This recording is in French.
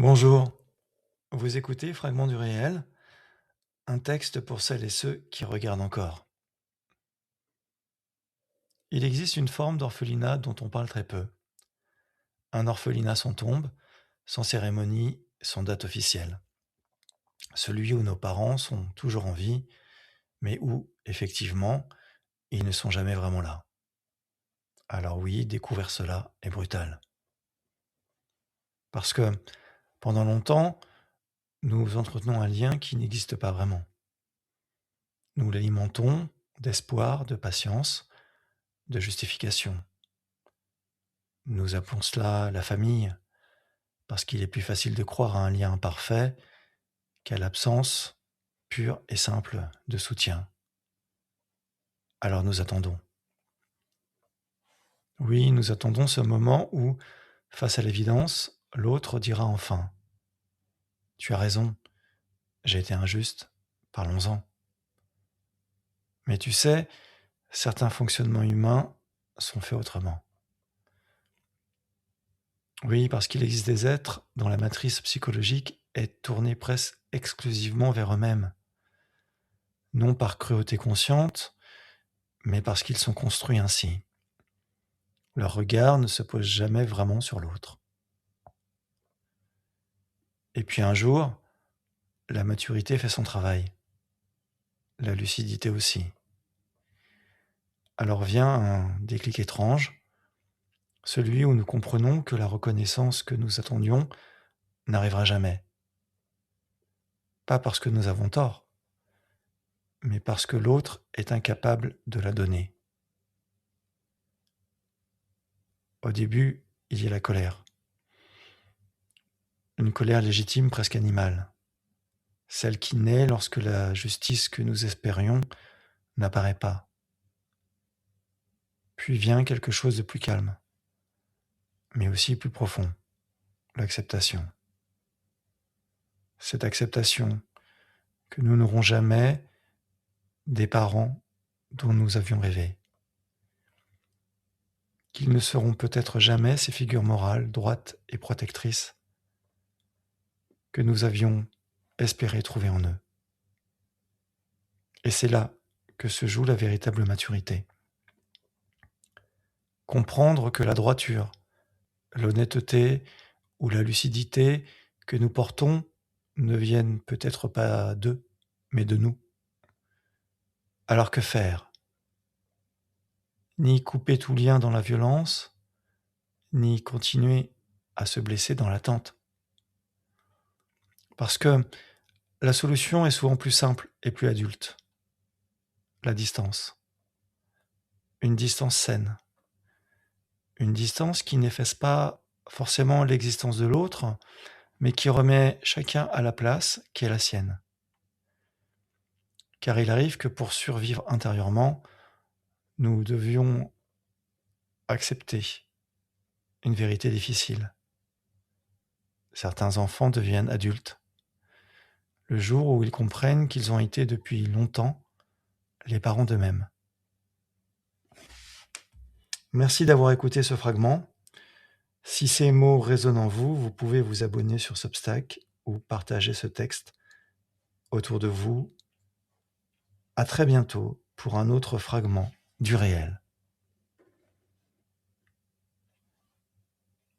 Bonjour, vous écoutez Fragments du réel, un texte pour celles et ceux qui regardent encore. Il existe une forme d'orphelinat dont on parle très peu. Un orphelinat sans tombe, sans cérémonie, sans date officielle. Celui où nos parents sont toujours en vie, mais où, effectivement, ils ne sont jamais vraiment là. Alors oui, découvrir cela est brutal. Parce que, pendant longtemps, nous entretenons un lien qui n'existe pas vraiment. Nous l'alimentons d'espoir, de patience, de justification. Nous appelons cela la famille, parce qu'il est plus facile de croire à un lien imparfait qu'à l'absence pure et simple de soutien. Alors nous attendons. Oui, nous attendons ce moment où, face à l'évidence, l'autre dira enfin: Tu as raison, j'ai été injuste, parlons-en. Mais tu sais, certains fonctionnements humains sont faits autrement. Oui, parce qu'il existe des êtres dont la matrice psychologique est tournée presque exclusivement vers eux-mêmes, non par cruauté consciente, mais parce qu'ils sont construits ainsi. Leur regard ne se pose jamais vraiment sur l'autre. Et puis un jour, la maturité fait son travail, la lucidité aussi. Alors vient un déclic étrange, celui où nous comprenons que la reconnaissance que nous attendions n'arrivera jamais. Pas parce que nous avons tort, mais parce que l'autre est incapable de la donner. Au début, il y a la colère. Une colère légitime, presque animale. Celle qui naît lorsque la justice que nous espérions n'apparaît pas. Puis vient quelque chose de plus calme, mais aussi plus profond, l'acceptation. Cette acceptation que nous n'aurons jamais des parents dont nous avions rêvé, qu'ils ne seront peut-être jamais ces figures morales, droites et protectrices que nous avions espéré trouver en eux. Et c'est là que se joue la véritable maturité. Comprendre que la droiture, l'honnêteté ou la lucidité que nous portons ne viennent peut-être pas d'eux, mais de nous. Alors que faire? Ni couper tout lien dans la violence, ni continuer à se blesser dans l'attente. Parce que la solution est souvent plus simple et plus adulte. La distance. Une distance saine. Une distance qui n'efface pas forcément l'existence de l'autre, mais qui remet chacun à la place qui est la sienne. Car il arrive que pour survivre intérieurement, nous devions accepter une vérité difficile. Certains enfants deviennent adultes le jour où ils comprennent qu'ils ont été depuis longtemps les parents d'eux-mêmes. Merci d'avoir écouté ce fragment. Si ces mots résonnent en vous, vous pouvez vous abonner sur Substack ou partager ce texte autour de vous. À très bientôt pour un autre fragment du réel.